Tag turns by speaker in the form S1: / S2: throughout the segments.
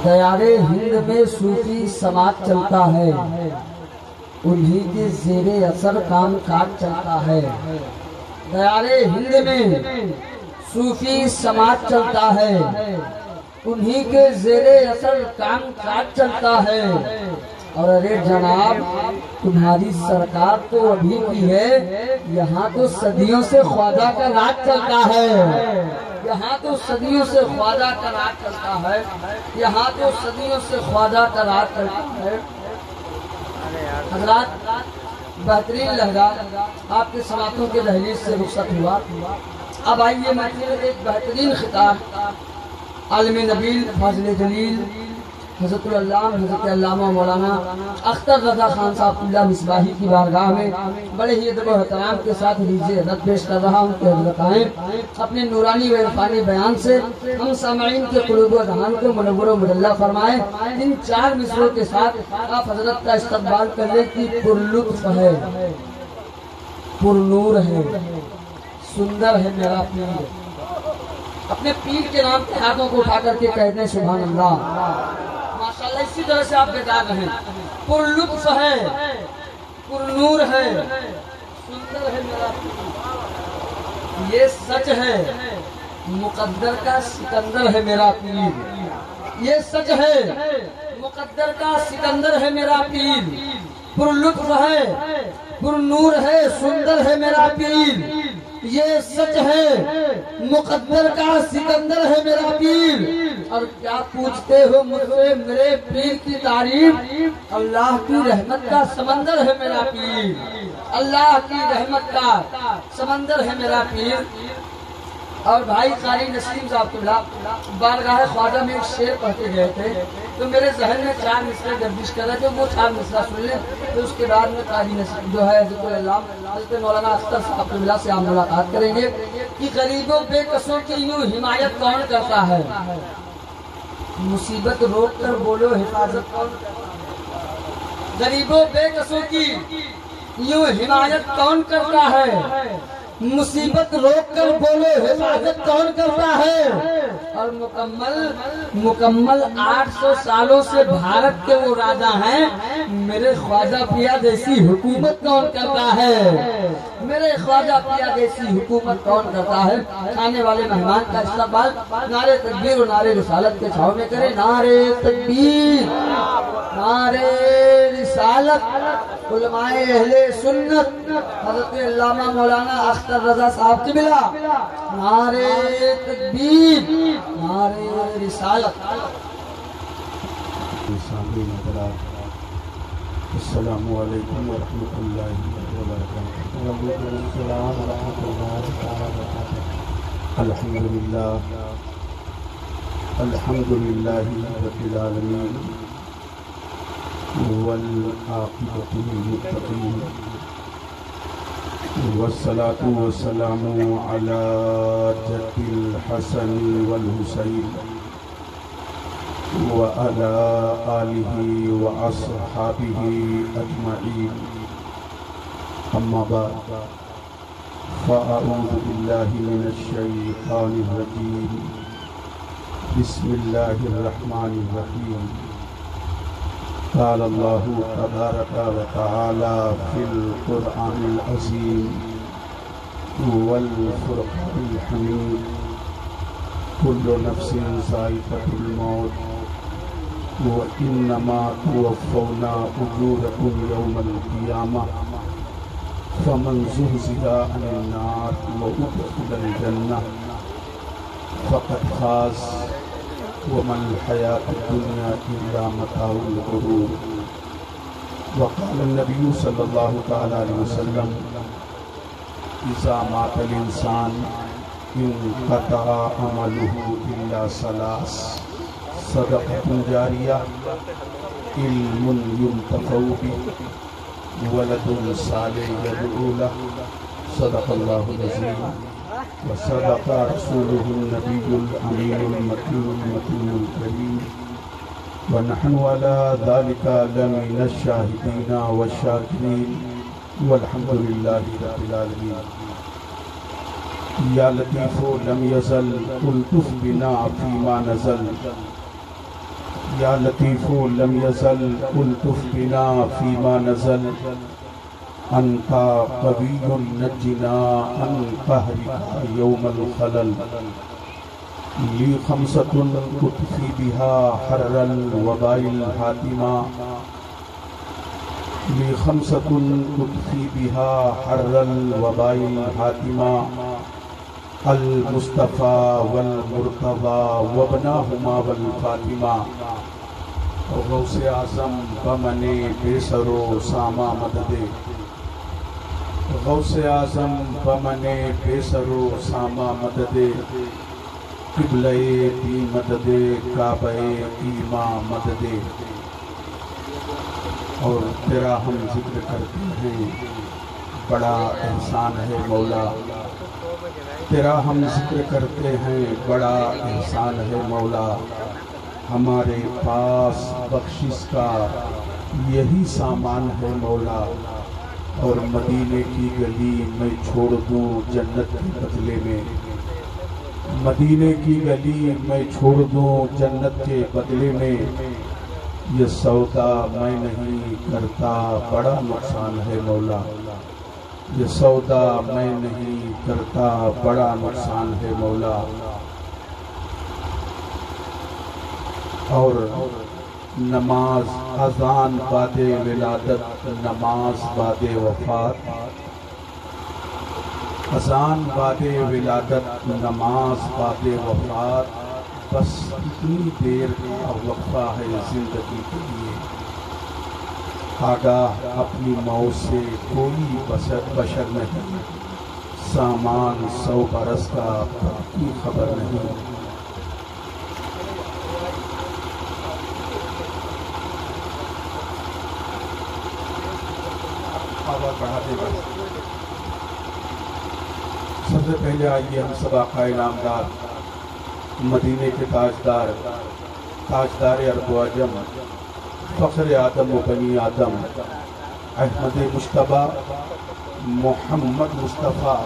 S1: دیار ہند میں صوفی سماج چلتا ہے، انہی کے زیر اثر کام کاج چلتا ہے۔ دیار ہند میں صوفی سماج چلتا ہے، انہی کے زیر اثر کام کاج چلتا ہے۔ اور ارے جناب تمہاری سرکار تو ابھی کی ہے، یہاں تو صدیوں سے خواجہ کا راج چلتا ہے، یہاں تو صدیوں سے خواجہ کا راج چلتا ہے، یہاں تو صدیوں سے خواجہ کا راج چلتا ہے۔ حضرات بہترین لہجہ آپ کے سماعتوں کے دہلیز سے رخصت ہوا۔ اب آئیے محفل ایک بہترین خطاب عالم نبیل فاضل جلیل حضرت علامہ مولانا اختر رضا خان صاحب اللہ مصباحی کی بارگاہ میں بڑے ہی ادب و احترام کے ساتھ ریزِ عزت پیش کر رہا ہوں کہ حضرت آئیں اپنے نورانی و عرفانی بیان سے ہم سامعین کے قلوب و اذہان کو منور و مدلہ فرمائیں۔ ان 4 مصروں کے ساتھ آپ حضرت کا استقبال کرنے کی پرلطف ہے، پرنور ہے، سندر ہے میرا پیر۔ اپنے پیر کے نام کے ہاتھوں کو اٹھا کر کے کہتے ہیں سبحان اللہ، ماشاءاللہ اسی طرح سے آپ بیدار رہیں۔ پر لطف ہے، پر نور ہے، سندر ہے میرا پیر۔ یہ سچ ہے مقدر کا سکندر ہے میرا پیر، یہ سچ ہے مقدر کا سکندر ہے میرا پیر۔ پر لطف ہے، پر نور ہے، سندر ہے میرا پیر، یہ سچ ہے مقدر کا سکندر ہے میرا پیر۔ اور کیا پوچھتے ہو مجھ سے میرے پیر کی تعریف، اللہ کی رحمت کا سمندر ہے میرا پیر، اللہ کی رحمت کا سمندر ہے میرا پیر۔ اور بھائی قاری نسیم صاحب اللہ بارگاہ خواجہ میں ایک شعر پڑھتے گئے تھے تو میرے ذہن میں 4 مصرے گردش کر رہے تھے، وہ 4 مصرہ سن لیں تو اس کے بعد میں قاری نسیم جو ہے حضرت مولانا اختر صاحب اللہ سے ہم ملاقات کریں گے کہ غریبوں بے کسوں کی یوں حمایت کون کرتا ہے، مصیبت روک کر بولو حفاظت کون کرتا ہے، غریبوں بے کسوں کی یوں حمایت کون کرتا ہے، مصیبت روک کر بولو حفاظت کون کرتا ہے۔ اور مکمل 800 سالوں سے بھارت کے وہ راجہ ہیں، میرے خواجہ پیا جیسی حکومت کون کرتا ہے، میرے خواجہ پیا جیسی حکومت کون کرتا ہے۔ آنے والے مہمان کا استقبال نعرے تکبیر اور نعرے رسالت کے چھاؤں میں کریں۔ نعرے تکبیر، نعرے رسالت، علماء اہل سنت حضرت علامہ مولانا اختر رضا صاحب قبلہ، نعرے تکبیر، نعرے رسالت۔
S2: السلام علیکم ورحمۃ اللہ وبرکاتہ۔ الحمد للہ رب العالمین والعاقبۃ للمتقین والصلاة والسلام علی جد الحسن والحسین وعلى آلہ وأصحابہ اجمعین، اما بعد فاعوذ باللہ من الشیطان الرجیم، بسم اللہ الرحمن الرحیم۔ قال اللہ تبارک وتعالی فی القرآن العظیم والفرقان الحمید، کل نفس ذائقۃ الموت وإنما توفون أجوركم يوم القيامة فمن زحزح عن النار وأدخل الجنة فقد فاز وما الحياة الدنيا إلا متاع الغرور۔ وقال النبي صلى الله تعالى عليه وسلم إذا مات الإنسان انقطع عمله إلا ثلاث، صدقة جاریہ، علم ينتفع به، ولد صالح يدعو له۔ صدق اللہ العظیم وصدق رسوله النبی الامین المکین المتین الکریم، ونحن على ذلك لمن الشاہدین والشاکرین، والحمد للہ رب العالمین۔ یا لطیف لم یزل الطف بنا فیما نزل، یا لطیف لم یزل الطف بنا فیما نزل انتا قوی نجنا ان قہرک یوم الخلل لی خمسۃ اطفی بها حر الوباء الحاتمہ لی خمسۃ اطفی بها حر الوباء الحاتمہ المصطفیٰ والمرتضیٰ وابناہما والفاطمہ غوث اعظم بمن بے سر و ساما مدد غوث اعظم بمن بے سر و ساما مدد قبلہ دی مدد کعبہ ایما مدد اور تیرا ہم ذکر کرتے ہیں بڑا احسان ہے مولا تیرا ہم ذکر کرتے ہیں بڑا احسان ہے مولا ہمارے پاس بخشش کا یہی سامان ہے مولا اور مدینے کی گلی میں چھوڑ دوں جنت کے بدلے میں مدینے کی گلی میں چھوڑ دوں جنت کے بدلے میں یہ سودا میں نہیں کرتا بڑا نقصان ہے مولا یہ سودا میں نہیں کرتا بڑا نقصان ہے مولا اور نماز اذان بعد ولادت نماز بعد وفات اذان بعد ولادت نماز بعد وفات بس اتنی دیر کا وقفہ ہے زندگی کے لیے آگاہ اپنی موت سے کوئی بشر نہیں سامان 100 برس کا کی خبر نہیں سب سے پہلے آئیے ہم سب آقا نامدار مدینے کے تاجدار عرب و عجم فخر آدم و بنی آدم احمد مجتبیٰ محمد مصطفیٰ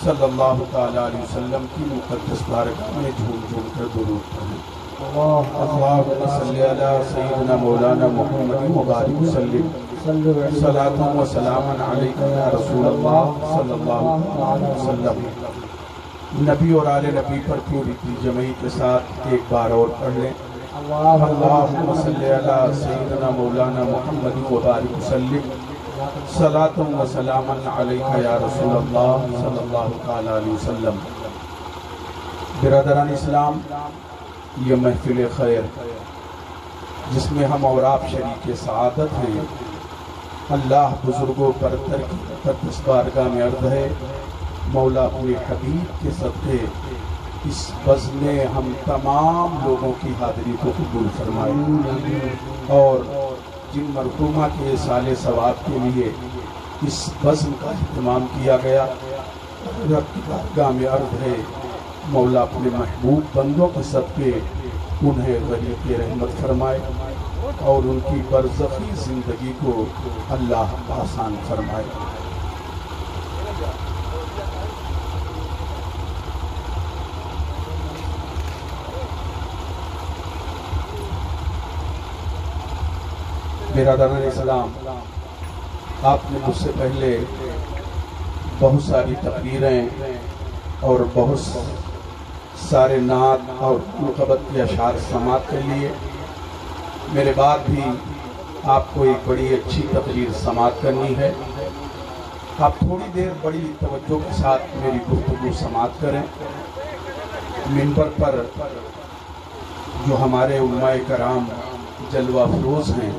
S2: صلی اللہ تعالیٰ علیہ وسلم کی مقدس بارگاہ میں جھوم جھوم کر درود پڑھیں اللہم صلی علی سیدنا مولانا محمد مبارک وسلم صلاۃ و سلام علیکہ یا رسول اللہ صلی اللہ علیہ وسلم نبی اور آل نبی پر پوری جمعی کے ساتھ ایک بار اور پڑھ لیں اللہم صلی علی سیدنا مولانا محمد مبارک وسلم صلاۃ و سلام علیکہ یا رسول اللہ صلی اللہ علیہ وسلم برادران اسلام یہ محفل خیر جس میں ہم اور آپ شریک سعادت ہیں اللہ بزرگوں پر تقدس بارگاہ میں عرض ہے مولا اپنے حبیب کے صدقے اس بزم میں ہم تمام لوگوں کی حاضری کو قبول فرمائے اور جن مرحومہ کے سال ثواب کے لیے اس بزم کا اہتمام کیا گیا رب کی بارگاہ میں عرض ہے مولا اپنے محبوب بندوں کے صدقے انہیں غریب کی رحمت فرمائے اور ان کی برزخی زندگی کو اللہ آسان فرمائے برادران اسلام آپ نے مجھ سے پہلے بہت ساری تقریریں اور بہت سارے نعت اور منقبت کے اشعار سماعت کر لیے میرے بعد بھی آپ کو ایک بڑی اچھی تقریر سماعت کرنی ہے آپ تھوڑی دیر بڑی توجہ کے ساتھ میری گفتگو سماعت کریں منبر پر جو ہمارے علماء کرام جلوہ افروز ہیں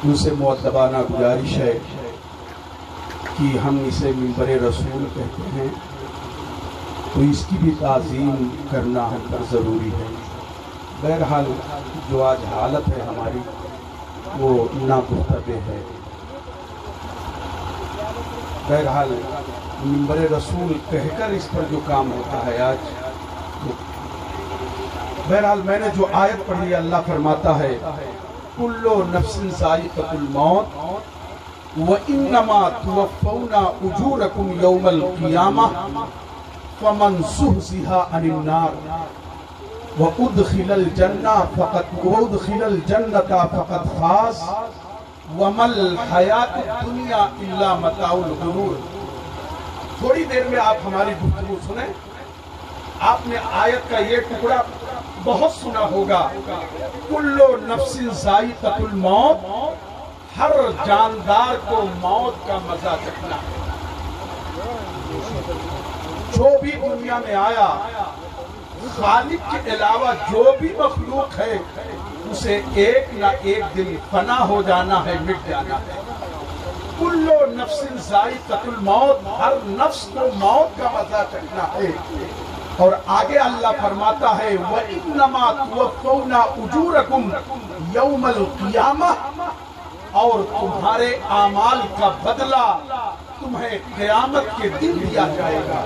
S2: ان سے مؤدبانہ گزارش ہے کہ ہم اسے منبر رسول کہتے ہیں تو اس کی بھی تعظیم کرنا ہم پر ضروری ہے بہرحال جو آج حالت ہے ہماری وہ ناگفتگو ہے بہرحال منبر رسول کہہ کر اس پر جو کام ہوتا ہے آج بہرحال میں نے جو آیت پڑھی اللہ فرماتا ہے کلو نفس ذائقۃ الموت وانما توفون اجورکم یوم القیامہ فمن زحزح عن النار وَأُدْخِلَ الْجَنَّةَ فَقَدْ فَازَ وَمَا الْحَيَاةُ الدُّنْيَا إِلَّا مَتَاعُ الْغُرُورِ۔ تھوڑی دیر میں آپ ہماری گفتگو سنیں۔ آپ نے آیت کا یہ ٹکڑا بہت سنا ہوگا، کلو نفس ذائقۃ الموت، ہر جاندار کو موت کا مزہ چکھنا ہے۔ جو بھی دنیا میں آیا، خالق کے علاوہ جو بھی مخلوق ہے، اسے ایک نہ ایک دن فنا ہو جانا ہے، مٹ جانا ہے۔ کلو نفس ذائقۃ الموت، ہر نفس کو موت کا مزہ چکھنا ہے۔ اور آگے اللہ فرماتا ہے وَإِنَّمَا تُوَفَّوْنَ أُجُورَكُمْ يَوْمَ الْقِيَامَةِ، اور تمہارے اعمال کا بدلہ تمہیں قیامت کے دن دیا جائے گا۔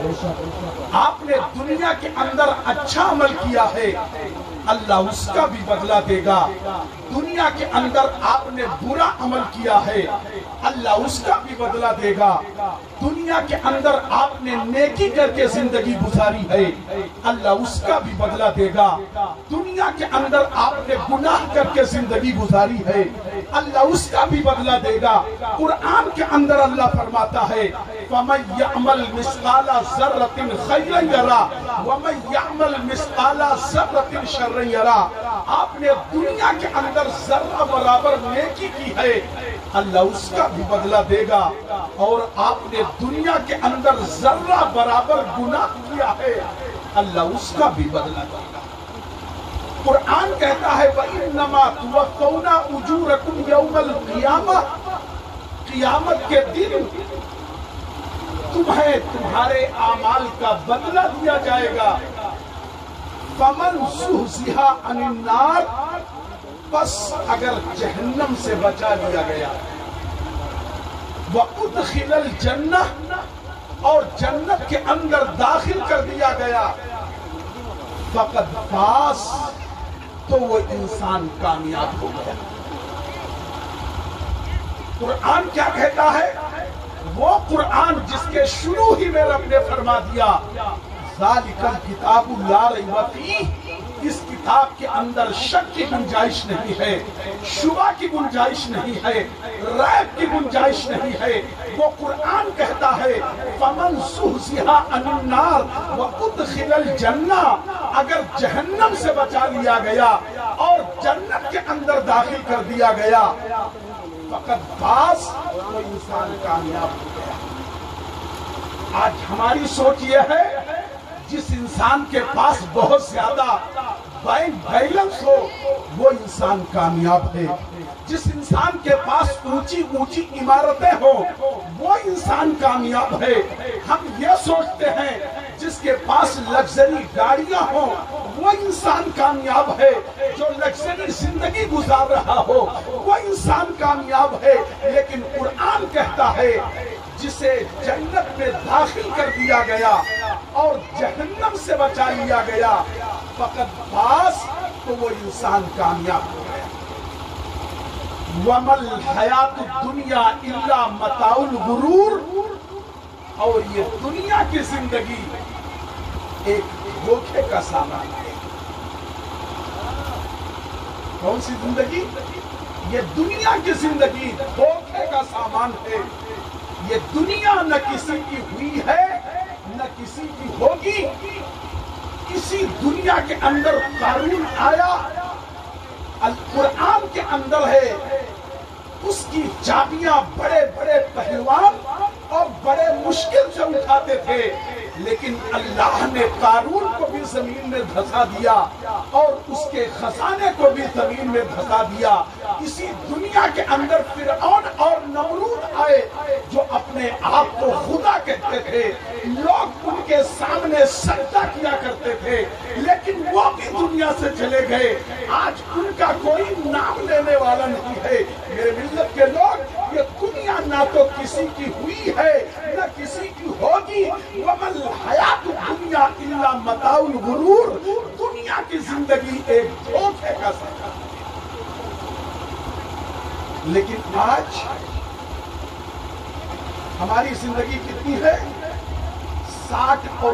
S2: آپ نے دنیا کے اندر اچھا عمل کیا ہے، اللہ اس کا بھی بدلہ دے گا۔ دنیا کے اندر آپ نے برا عمل کیا ہے، اللہ اس کا بھی بدلہ دے گا۔ دنیا کے اندر آپ نے نیکی کر کے زندگی گزاری ہے، اللہ اس کا بھی بدلہ دے گا۔ دنیا کے اندر آپ نے گناہ کر کے زندگی گزاری ہے، اللہ اس کا بھی بدلہ دے گا۔ قرآن کے اندر اللہ فرماتا ہے وَمَن يَعْمَلْ مِثْقَالَ ذَرَّةٍ خَيْرًا يَرَهُ وَمَن يَعْمَلْ مِثْقَالَ ذَرَّةٍ شَرًّا يَرَهُ۔ آپ نے دنیا کے اندر ذرہ برابر نیکی کی ہے، اللہ اس کا بھی بدلہ دے گا۔ اور آپ نے دنیا کے اندر ذرہ برابر گناہ کیا ہے، اللہ اس کا بھی بدلہ دے گا۔ قرآن کہتا ہے وَإِنَّمَا تُوَفَّوْنَ أُجُورَكُمْ يَوْمَ الْقِيَامَةِ، قیامت کے دن تمہیں تمہارے اعمال کا بدلہ دیا جائے گا۔ فَمَنْ زُحْزِحَ عَنِ النَّارِ، بس اگر جہنم سے بچا لیا گیا، وَأُدْخِلَ الْجَنَّةَ، اور جنت کے اندر داخل کر دیا گیا، فَقَدْ فَازَ، تو وہ انسان کامیاب ہو گیا۔ قرآن کیا کہتا ہے؟ وہ قرآن جس کے شروع ہی میں رب نے فرما دیا ذَلِكَ الْكِتَابُ لَا رَيْبَ فِيهِ، اس کتاب کے اندر شک کی گنجائش نہیں ہے، شبہ کی گنجائش نہیں ہے، ریب کی گنجائش نہیں ہے۔ وہ قرآن کہتا ہے فَمَنْ زُحْزِحَ عَنِ النَّارِ وَأُدْخِلَ الْجَنَّةَ، اگر جہنم سے بچا لیا گیا اور جنت کے اندر داخل کر دیا گیا، فقط فاز، تو انسان کامیاب ہو گیا۔ آج ہماری سوچ یہ ہے جس انسان کے پاس بہت زیادہ بینک بیلنس ہو وہ انسان کامیاب ہے، جس انسان کے پاس اونچی اونچی عمارتیں ہوں وہ انسان کامیاب ہے۔ ہم یہ سوچتے ہیں جس کے پاس لگژری گاڑیاں ہوں وہ انسان کامیاب ہے، جو لگژری زندگی گزار رہا ہو وہ انسان کامیاب ہے۔ لیکن قرآن کہتا ہے جسے جنت میں داخل کر دیا گیا اور جہنم سے بچا لیا گیا، فقط فاز، تو وہ انسان کامیاب ہو گیا۔ وَمَا الْحَيَاةُ الدُّنْيَا إِلَّا مَتَاعُ الْغُرُورِ، اور یہ دنیا کی زندگی ایک دھوکے کا سامان ہے۔ کون سی زندگی؟ یہ دنیا کی زندگی دھوکے کا سامان ہے۔ یہ دنیا نہ کسی کی ہوئی ہے نہ کسی کی ہوگی۔ اسی دنیا کے اندر قارون آیا، القرآن کے اندر ہے، اس کی چابیاں بڑے بڑے پہلوان اور بڑے مشکل سے اٹھاتے تھے، لیکن اللہ نے قارون کو بھی زمین میں دھسا دیا اور اس کے خزانے کو بھی زمین میں دھسا دیا۔ اسی دنیا کے اندر فرعون اور نمرود آئے جو اپنے آپ کو خدا کہتے تھے، لوگ ان کے سامنے سجدہ کیا کرتے تھے، لیکن وہ بھی دنیا سے چلے گئے۔ آج ان کا کوئی نام لینے والا نہیں ہے۔ میرے ملت کے لوگ، یہ دنیا نہ تو کسی کی ہوئی ہے نہ کسی کی ہوگی۔ وَمَا الْحَيَاةُ الدُّنْيَا إِلَّا مَتَاعُ الْغُرُورِ، دنیا کی زندگی ایک دھوکے کا سامان ہے۔ لیکن آج ہماری زندگی کتنی ہے؟ 60 اور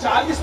S2: 40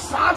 S2: 60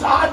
S2: 60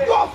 S2: 2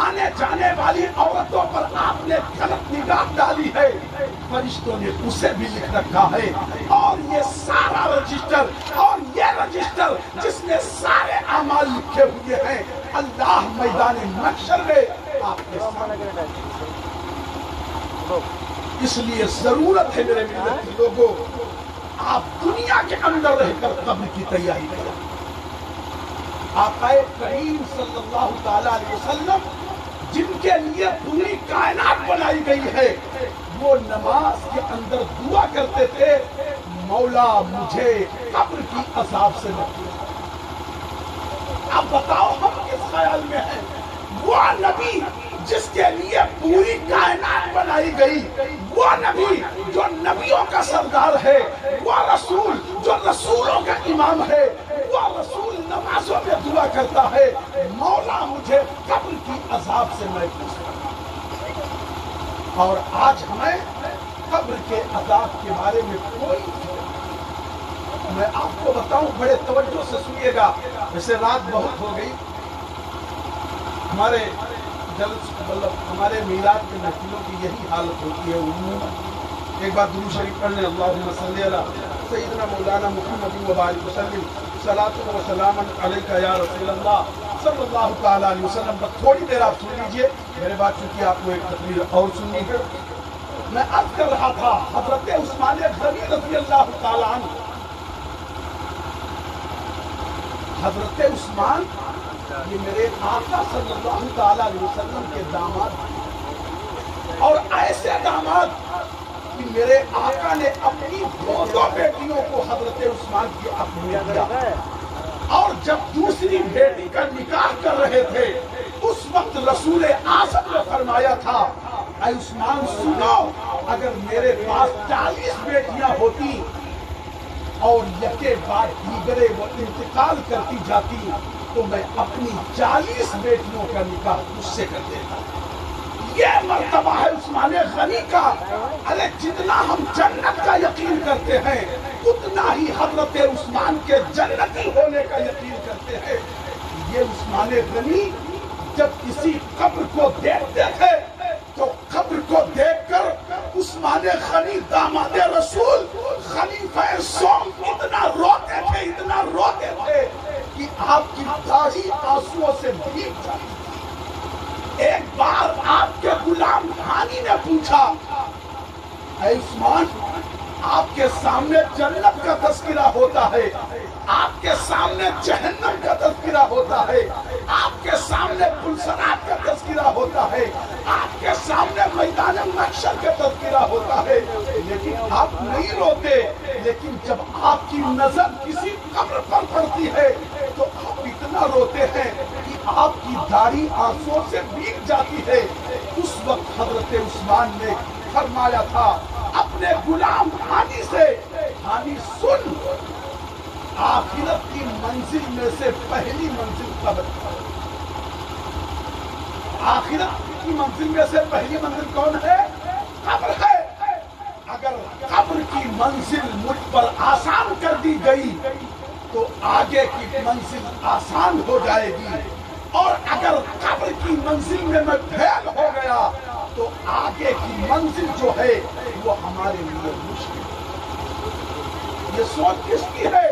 S2: آنے جانے والی عورتوں پر آپ نے غلط نگاہ ڈالی ہے، فرشتوں نے اسے بھی لکھ رکھا ہے، اور یہ سارا رجسٹر اور یہ رجسٹر جس میں سارے اعمال لکھے ہوئے ہیں، اللہ میدان محشر میں آپ کے سامنے۔ اس لیے ضرورت ہے میرے ملت کے لوگوں، آپ دنیا کے اندر رہ کر قبر کی تیاری کریں۔ آقا کریم صلی اللہ تعالی علیہ وسلم جن کے لیے پوری کائنات بنائی گئی ہے، وہ نماز کے اندر دعا کرتے تھے، مولا مجھے قبر کی عذاب سے بچا۔ اب بتاؤ ہم کس خیال میں ہیں؟ وہ نبی جس کے لیے پوری کائنات بنائی گئی، وہ نبی جو نبیوں کا سردار ہے، وہ رسول جو رسولوں کا امام ہے، وہ رسول نمازوں میں دعا کرتا ہے، مولا مجھے قبر کی عذاب سے محفوظ کر۔ اور آج ہمیں قبر کے عذاب کے بارے میں کوئی، میں آپ کو بتاؤں، بڑے توجہ سے سنیے گا، ویسے رات بہت ہو گئی، ہمارے ہمارے میلاد کے محفلوں کی یہی حالت ہوتی ہے عموماً۔ ایک بار درود شریف پڑھنے، اللہم صلی علی سیدنا مولانا محمد وبارک وسلم، صلاۃ و سلام علیک یا رسول اللہ صلی اللہ تعالی علیہ وسلم۔ بس تھوڑی دیر آپ سن لیجئے، میرے بعد چونکہ آپ کو ایک تقریر اور سننی ہے۔ میں عرض کر رہا تھا، حضرت عثمان غنی رضی اللہ تعالی عنہ، حضرت عثمان یہ میرے آقا صلی اللہ تعالی علیہ وسلم کے داماد، اور ایسے داماد کہ میرے آقا نے اپنی دو بیٹیوں کو حضرت عثمان کی عقد میں دیا، اور جب دوسری بیٹی کا نکاح کر رہے تھے اس وقت رسول اعظم نے فرمایا تھا، اے عثمان سنو، اگر میرے پاس 40 بیٹیاں ہوتی اور یکے بعد دیگرے وہ انتقال کرتی جاتی تو میں اپنی 40 بیٹیوں کا نکاح اس سے کر دیتا۔ یہ مرتبہ ہے عثمان غنی کا۔ ارے جتنا ہم جنت کا یقین کرتے ہیں اتنا ہی حضرت عثمان کے جنتی ہونے کا یقین کرتے ہیں۔ یہ عثمان غنی جب کسی قبر کو دیکھتے تھے تو قبر کو دیکھ کر عثمان غنی داماد رسول خلیفہ سوم اتنا روتے تھے کہ آپ کی داڑھی آنسوؤں سے بھیگ جاتی۔ ایک بار آپ کے غلام ہانی نے پوچھا، اے عثمان، آپ کے سامنے جنت کا تذکرہ ہوتا ہے، آپ کے سامنے جہنم کا تذکرہ ہوتا ہے، آپ کے سامنے پلسرات کا تذکرہ ہوتا ہے، آپ کے سامنے میدان محشر کا تذکرہ ہوتا ہے، لیکن آپ نہیں روتے۔ لیکن جب آپ کی نظر کسی قبر پر پڑتی ہے تو آپ اتنا روتے ہیں کہ آپ کی داڑھی آنسوؤں سے بھیگ جاتی ہے۔ اس وقت حضرت عثمان نے فرمایا تھا اپنے غلام ہانی سے، ہانی سن، آخرت کی منزل میں سے پہلی منزل قبر ہے۔ آخرت کی منزل میں سے پہلی منزل کون ہے؟ قبر ہے۔ اگر قبر کی منزل مجھ پر آسان کر دی گئی تو آگے کی منزل آسان ہو جائے گی، اور اگر قبر کی منزل میں فیل ہو گیا تو آگے کی منزل جو ہے وہ ہمارے لیے مشکل ہے۔ یہ سوچ کس کی ہے؟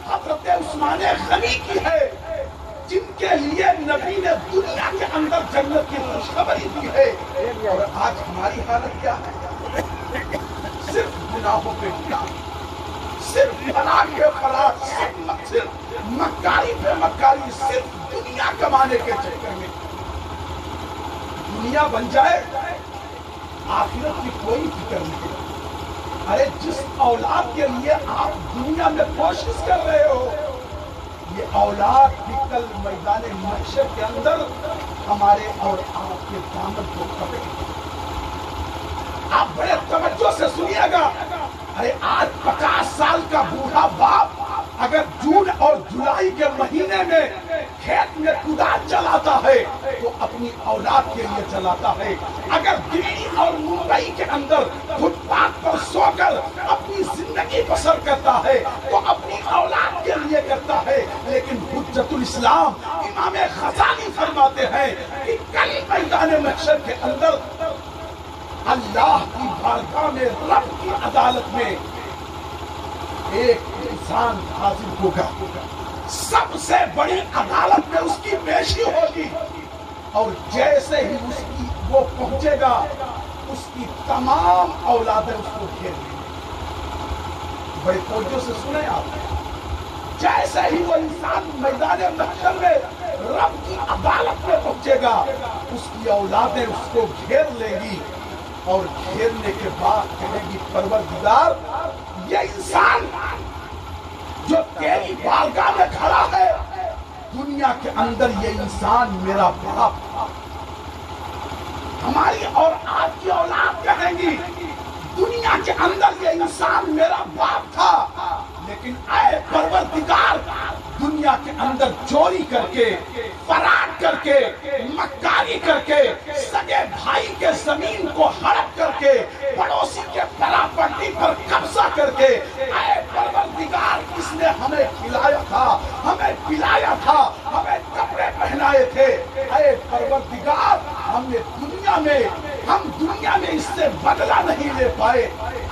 S2: حضرت عثمان غنی کی ہے، جن کے لیے نبی نے دنیا کے اندر جنت کی خوشخبری دی ہے۔ اور آج ہماری حالت کیا ہے؟ صرف گناہوں پہ گناہ، صرف فلاح پہ فلاح، صرف مکاری پہ مکاری، صرف دنیا کمانے کے چکر میں۔ دنیا بن جائے آخرت کی کوئی فکر نہیں۔ ارے جس اولاد کے لیے آپ دنیا میں کوشش کر رہے ہو، یہ اولاد بھی کل میدان محشر کے اندر ہمارے اور آپ کے دامن کو پکڑے گی۔ آپ بڑے توجہ سے سنیے گا۔ ارے آج 50 سال کا بوڑھا باپ اگر جون اور جولائی کے مہینے میں کھیت میں کدال چلاتا ہے تو اپنی اولاد کے لیے چلاتا ہے۔ اگر دلی اور ممبئی کے اندر فٹ پاتھ پر سو کر اپنی زندگی بسر کرتا ہے تو اپنی اولاد کے لیے کرتا ہے۔ لیکن حجت الاسلام امام غزالی فرماتے ہیں کہ کل میدان محشر کے اندر اللہ کی بارگاہ میں رب کی عدالت میں ایک انسان حاضر ہوگا، سب سے بڑی عدالت میں اس کی پیشی ہوگی، اور جیسے ہی اس کی وہ پہنچے گا اس کی تمام اولادیں اس کو گھیر لیں گی۔ بڑے توجہ سے سنیں آپ، جیسے ہی وہ انسان میدان محشر میں رب کی عدالت میں پہنچے گا اس کی اولادیں اس کو گھیر لیں گی، اور گھیرنے کے بعد کہے گی پروردگار یہ انسان جو تیری بارگاہ میں کھڑا ہے دنیا کے اندر یہ انسان میرا باپ تھا۔ ہماری اور آپ کی اولاد کہیں گی دنیا کے اندر یہ انسان میرا باپ تھا، لیکن اے پروردگار دنیا کے اندر چوری کر کے، فراڈ کر کے، مکاری کر کے، سگے بھائی کے زمین کو ہڑپ کر کے، پڑوسی کے پراپرٹی پر قبضہ کر کے، اے پروردگار اس نے ہمیں کھلایا تھا، ہمیں پلایا تھا، ہمیں کپڑے پہنائے تھے، اے پروردگار ہم دنیا میں اس سے بدلہ نہیں لے پائے،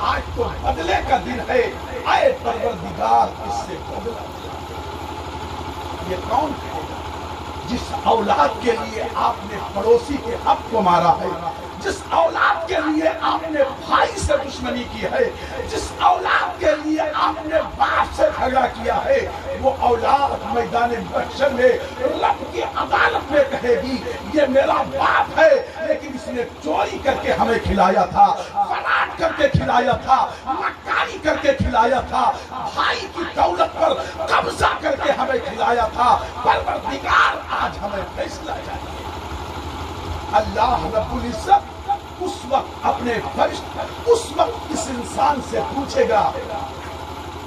S2: آج تو بدلے کا دن ہے، اے پروردگار اس سے بدلہ۔ یہ کون ہے جس اولاد کے لیے آپ نے پڑوسی کے حق کو مارا ہے، جس اولاد کے لیے آپ نے بھائی سے دشمنی کی ہے، جس اولاد کے لیے آپ نے باپ سے جھگڑا کیا ہے، وہ اولاد میدان محشر میں رب کی عدالت میں کہے گی یہ میرا باپ ہے لیکن اس نے چوری کر کے ہمیں کھلایا تھا، فراڈ کر کے کھلایا تھا، مکاری کر کے کھلایا تھا، بھائی کی دولت پر قبضہ کر کے ہمیں کھلایا تھا، پروردگار آج ہمیں فیصلہ چاہیے۔ اللہ رب العزت اس وقت اپنے فرشتے اس وقت اس انسان سے پوچھے گا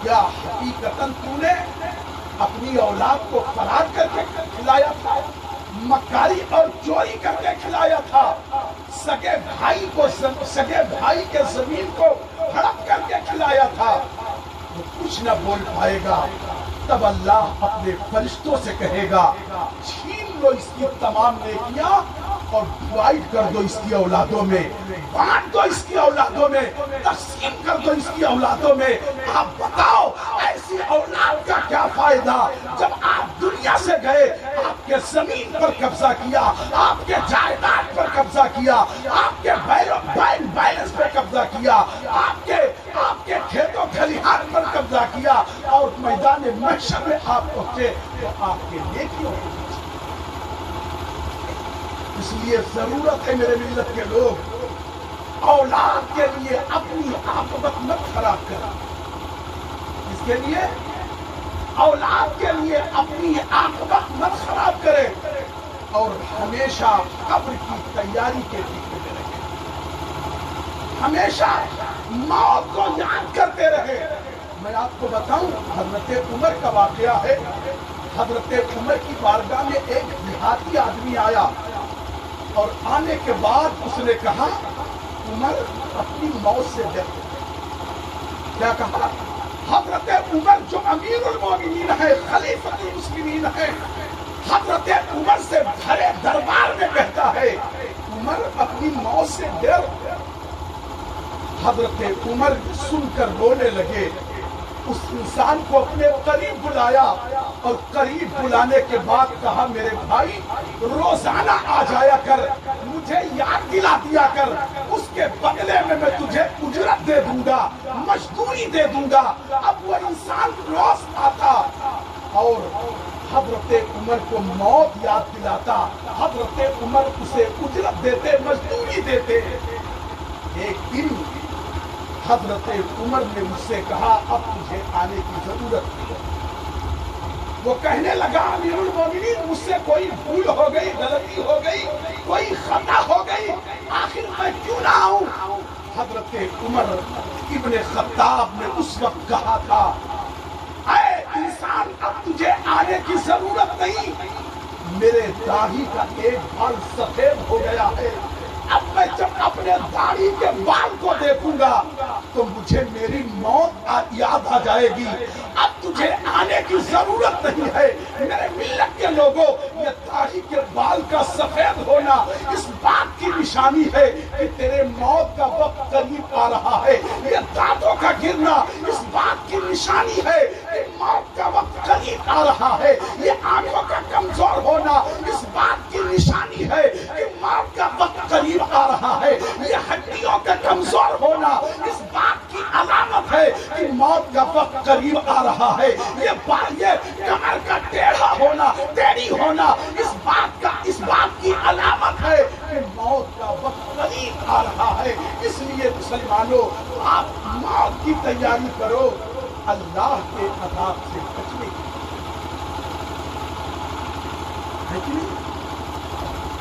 S2: کیا حقیقتاً تو نے اپنی اولاد کو فراڈ کر کے کھلایا تھا، مکاری اور چوری کر کے کھلایا تھا، سگے بھائی کے زمین کو ہڑپ کر کے کھلایا تھا؟ وہ کچھ نہ بول پائے گا، تب اللہ اپنے فرشتوں سے کہے گا چھین لو اس کی تمام نیکیاں اور ڈیوائیڈ کر دو اس کی اولادوں میں، بانٹ دو اس کی اولادوں میں، تقسیم کر دو اس کی اولادوں میں۔ آپ بتاؤ ایسی اولاد کا کیا فائدہ جب آپ دنیا سے گئے، آپ کے زمین پر قبضہ کیا، آپ کے جائیداد پر قبضہ کیا، آپ کے بینک بیلنس پر قبضہ کیا، آپ کے کھیتوں کھلیہان پر قبضہ کیا، اور میدان محشر میں آپ پہنچے تو آپ کے نیکیوں کو۔ اس لیے ضرورت ہے میرے ملت کے لوگ اولاد کے لیے اپنی عاقبت مت خراب کریں، اس کے لیے اولاد کے لیے اپنی عاقبت مت خراب کریں، اور ہمیشہ قبر کی تیاری کے فکر میں رہیں، ہمیشہ موت کو یاد کرتے رہے۔ میں آپ کو بتاؤں حضرت عمر کا واقعہ ہے، حضرت عمر کی بارگاہ میں ایک دیہاتی آدمی آیا، اور آنے کے بعد اس نے کہا عمر اپنی موت سے ڈرتے۔ کیا کہا؟ حضرت عمر جو امیر المومنین ہے، خلیفۃ المسلمین ہے، حضرت عمر سے بھرے دربار میں کہتا ہے عمر اپنی موت سے ڈر۔ حضرت عمر سن کر رونے لگے، اس انسان کو اپنے قریب بلایا، اور قریب بلانے کے بعد کہا میرے بھائی روزانہ آ جایا کر، مجھے یاد دلا دیا کر، اس کے بدلے میں تجھے اجرت دے دوں گا، مزدوری دے دوں گا۔ اب وہ انسان روز آتا اور حضرت عمر کو موت یاد دلاتا، حضرت عمر اسے اجرت دیتے، مزدوری دیتے۔ ایک دن حضرت عمر نے مجھ سے کہا اب تجھے آنے کی ضرورت نہیں۔ وہ کہنے لگا امیر المومنین مجھ سے کوئی بھول ہو گئی، غلطی ہو گئی، کوئی خطا ہو گئی، آخر میں کیوں نہ آؤں؟ حضرت عمر ابن خطاب نے اس وقت کہا تھا اے انسان اب تجھے آنے کی ضرورت نہیں، میرے داڑھی کا ایک بال سفید ہو گیا ہے، اب میں جب اپنے داڑھی کے بال کو دیکھوں گا تو مجھے میری موت یاد آ جائے گی، اب تجھے آنے کی ضرورت نہیں ہے۔ میرے ملت کے لوگوں یہ داڑھی کے بال کا سفید ہونا اس بات کی نشانی ہے کہ تیرے موت کا وقت قریب آ رہا ہے. یہ دانتوں کا گرنا اس بات کی نشانی ہے کہ موت کا وقت قریب آ رہا ہے. یہ آنکھوں کا کمزور ہونا اس بات کی نشانی ہے کہ موت کا وقت قریب آ رہا ہے. یہ ہڈیوں کا کمزور ہونا اس بات کی علامت ہے کہ موت کا وقت قریب آ رہا ہے. یہ کمر کا ٹیڑھی ہونا اس بات کی علامت ہے کہ موت کا وقت قریب آ رہا ہے. اس لیے مسلمانوں آپ موت کی تیاری کرو اللہ کے عذاب سے بچنے کی.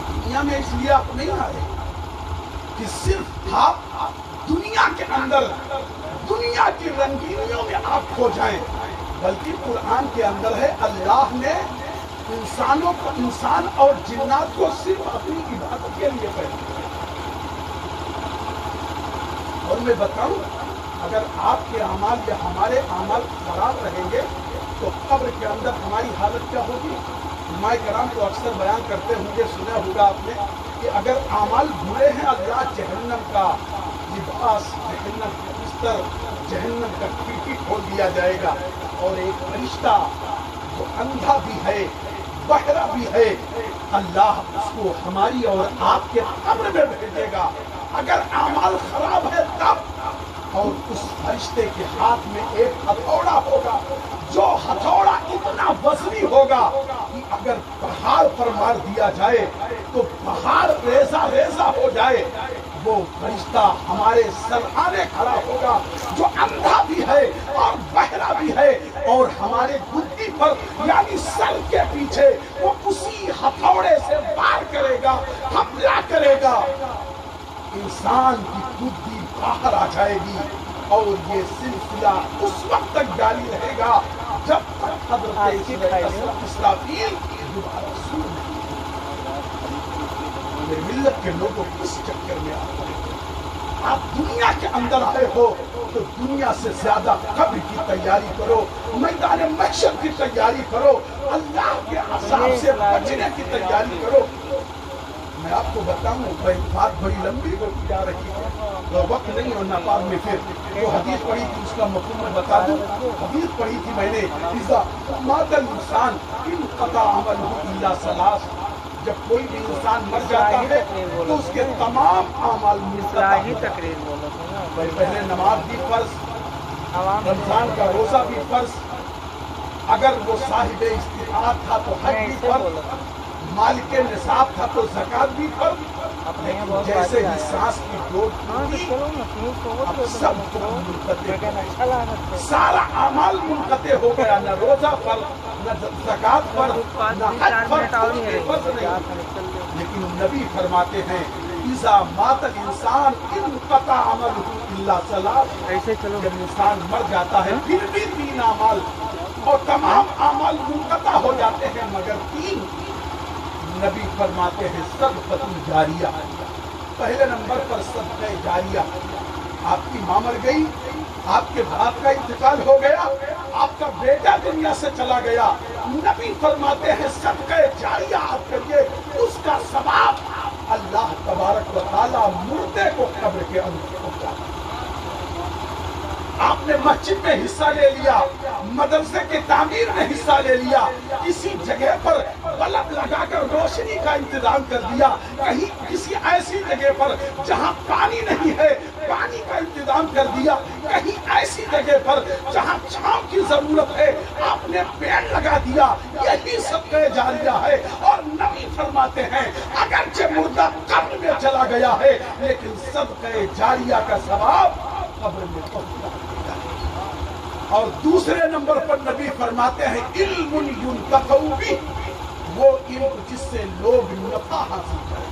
S2: دنیا میں اس لیے آپ نہیں آئے کہ صرف آپ دنیا کے اندر دنیا کی رنگینیوں میں آپ کھو جائیں، بلکہ قرآن کے اندر ہے اللہ نے انسان اور جنات کو صرف اپنی عبادت کے لیے پیدا کیا. اور میں بتاؤں اگر آپ کے اعمال یا ہمارے اعمال خراب رہیں گے تو قبر کے اندر ہماری حالت کیا ہوگی؟ علماء کرام کو اکثر بیان کرتے ہوں گے، سنا ہوگا آپ نے کہ اگر اعمال برے ہیں اللہ جہنم کا لباس، جہنم کا بستر، جہنم کا کھڑکی کھول دیا جائے گا اور ایک فرشتہ جو اندھا بھی ہے بہرا بھی ہے اللہ اس کو ہماری اور آپ کے قبر میں بھیجے گا. اگر اعمال خراب ہے تب، اور اس فرشتے کے ہاتھ میں ایک ہتھوڑا ہوگا جو ہتھوڑا اتنا وزنی ہوگا کہ اگر پہاڑ پر مار دیا جائے تو پہاڑ ریزہ ریزہ ہو جائے. وہ فرشتہ ہمارے سرحانے کھڑا ہوگا جو اندھا بھی ہے اور بہرا بھی ہے اور ہمارے گدی پر یعنی سر کے پیچھے وہ اسی ہتھوڑے سے وار کرے گا، حملہ کرے گا. انسان کی گدی باہر آ جائے گی اور یہ سلسلہ اس وقت تک جاری رہے گا جب تک حضرت اسرافیل دوبارہ سور نہیں. ملت کے لوگوں کس چکر میں آتے ہیں؟ آپ دنیا کے اندر آئے ہو تو دنیا سے زیادہ قبر کی تیاری کرو، میدان محشر کی تیاری کرو، اللہ کے عذاب سے بچنے کی تیاری کرو. میں آپ کو بتاؤں بات بڑی لمبی ہوتی جا رہی ہے، وقت نہیں اور ناپاک میں پھر جو حدیث پڑھی تھی اس کا مفہوم میں بتا دوں. حدیث پڑھی تھی میں نے اذا مات الانسان انقطع عمله الا ثلاث. جب کوئی بھی انسان مر جاتا ہے تو اس کے تمام اعمال پہلے نماز بھی فرض، رمضان کا روزہ بھی فرض، اگر وہ صاحب استطاعت تھا تو حج بھی فرض، مالک نصاب تھا تو زکات بھی فرض. جیسے ہی سانس کی ڈوٹ اب سب منقطع، سارا اعمال منقطع ہو گیا. نہ روزہ فرض، نہ زکات فرض، نہ حج فرض نہیں. لیکن نبی فرماتے ہیں اذا مات الانسان انقطع عمله الا ثلاث. جب انسان مر جاتا ہے پھر بھی 3 اعمال اور تمام اعمال منقطع ہو جاتے ہیں مگر 3. نبی فرماتے ہیں صدقۃ جاریہ. پہلے نمبر پر صدقہ جاریہ. آپ کی ماں مر گئی، آپ کے باپ کا انتقال ہو گیا، آپ کا بیٹا دنیا سے چلا گیا، نبی فرماتے ہیں صدقہ جاریہ آپ کریے، اس کا ثواب اللہ تبارک و تعالی مردے کو قبر کے اندر پہنچاتا ہے. آپ نے مسجد میں حصہ لے لیا، مدرسے کی تعمیر میں حصہ لے لیا، کسی جگہ پر بلب لگا کر روشنی کا انتظام کر دیا، کہیں کسی ایسی جگہ پر جہاں پانی نہیں ہے پانی کا انتظام کر دیا، کہیں ایسی جگہ پر جہاں چھاؤں کی ضرورت ہے آپ نے پیڑ لگا دیا. یہی صدقہ جاریہ ہے. اور نبی فرماتے ہیں اگرچہ مردہ قبر میں چلا گیا ہے لیکن صدقہ جاریہ کا ثواب قبر میں پہنچا. اور دوسرے نمبر پر نبی فرماتے ہیں علم ينتفع به، وہ علم جس سے لوگ نفع حاصل کریں.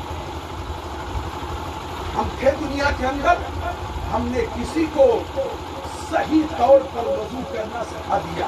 S2: ہم تھے دنیا کے اندر، ہم نے کسی کو صحیح طور پر وضو کرنا سکھا دیا،